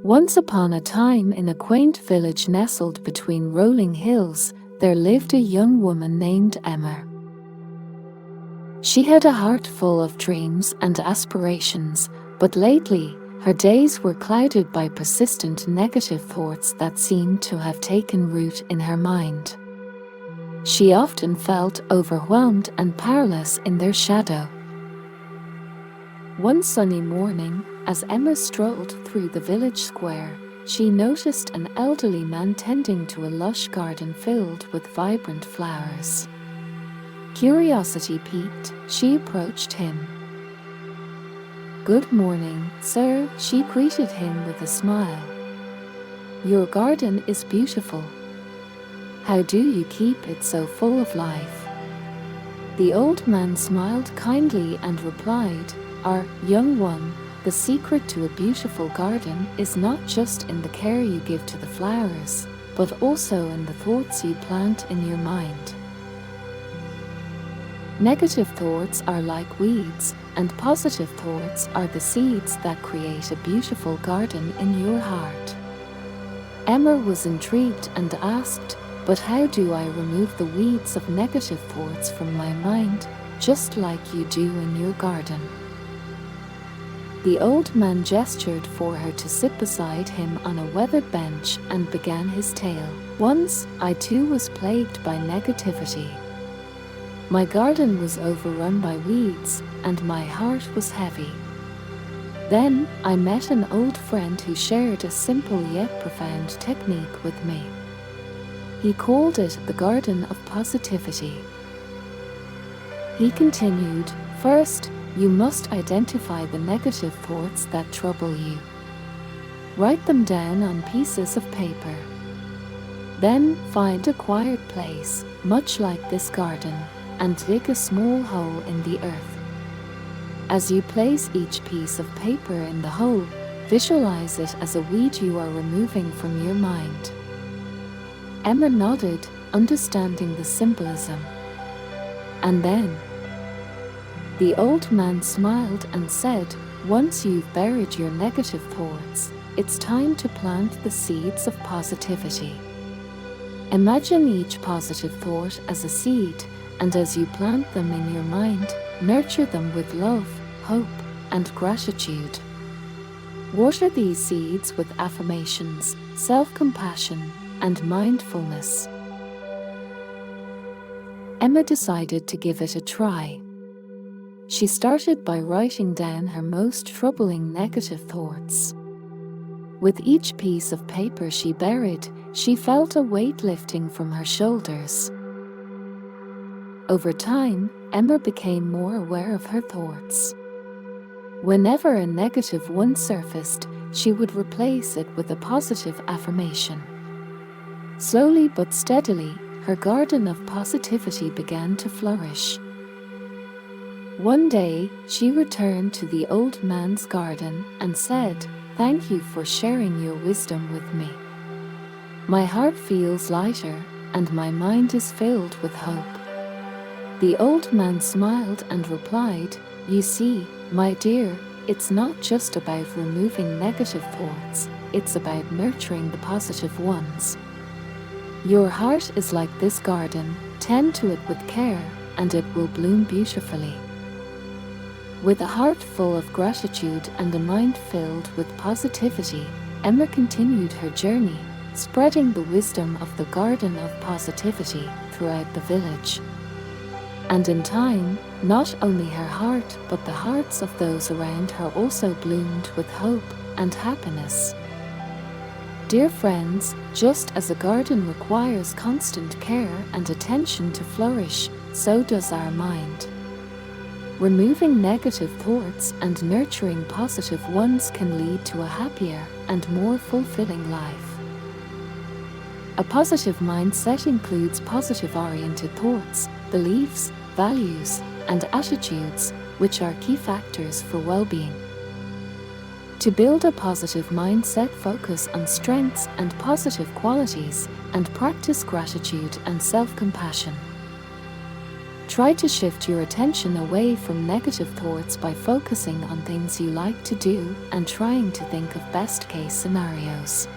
Once upon a time, in a quaint village nestled between rolling hills, there lived a young woman named Emma. She had a heart full of dreams and aspirations, but lately, her days were clouded by persistent negative thoughts that seemed to have taken root in her mind. She often felt overwhelmed and powerless in their shadow. One sunny morning, as Emma strolled through the village square, she noticed an elderly man tending to a lush garden filled with vibrant flowers. Curiosity piqued, she approached him. "Good morning, sir," she greeted him with a smile. "Your garden is beautiful. How do you keep it so full of life?" The old man smiled kindly and replied, "Our young one, the secret to a beautiful garden is not just in the care you give to the flowers, but also in the thoughts you plant in your mind. Negative thoughts are like weeds, and positive thoughts are the seeds that create a beautiful garden in your heart." Emma was intrigued and asked, "But how do I remove the weeds of negative thoughts from my mind, just like you do in your garden?" The old man gestured for her to sit beside him on a weathered bench and began his tale. "Once, I too was plagued by negativity. My garden was overrun by weeds, and my heart was heavy. Then, I met an old friend who shared a simple yet profound technique with me. He called it the Garden of Positivity. He continued, first, you must identify the negative thoughts that trouble you. Write them down on pieces of paper. Then, find a quiet place, much like this garden, and dig a small hole in the earth. As you place each piece of paper in the hole, visualize it as a weed you are removing from your mind." Emma nodded, understanding the symbolism. "And then?" The old man smiled and said, "Once you've buried your negative thoughts, it's time to plant the seeds of positivity. Imagine each positive thought as a seed, and as you plant them in your mind, nurture them with love, hope, and gratitude. Water these seeds with affirmations, self-compassion, and mindfulness." Emma decided to give it a try. She started by writing down her most troubling negative thoughts. With each piece of paper she buried, she felt a weight lifting from her shoulders. Over time, Emma became more aware of her thoughts. Whenever a negative one surfaced, she would replace it with a positive affirmation. Slowly but steadily, her garden of positivity began to flourish. One day, she returned to the old man's garden and said, "Thank you for sharing your wisdom with me. My heart feels lighter, and my mind is filled with hope." The old man smiled and replied, "You see, my dear, it's not just about removing negative thoughts, it's about nurturing the positive ones. Your heart is like this garden, tend to it with care, and it will bloom beautifully." With a heart full of gratitude and a mind filled with positivity, Emma continued her journey, spreading the wisdom of the Garden of Positivity throughout the village. And in time, not only her heart but the hearts of those around her also bloomed with hope and happiness. Dear friends, just as a garden requires constant care and attention to flourish, so does our mind. Removing negative thoughts and nurturing positive ones can lead to a happier and more fulfilling life. A positive mindset includes positive-oriented thoughts, beliefs, values, and attitudes, which are key factors for well-being. To build a positive mindset, focus on strengths and positive qualities, and practice gratitude and self-compassion. Try to shift your attention away from negative thoughts by focusing on things you like to do and trying to think of best-case scenarios.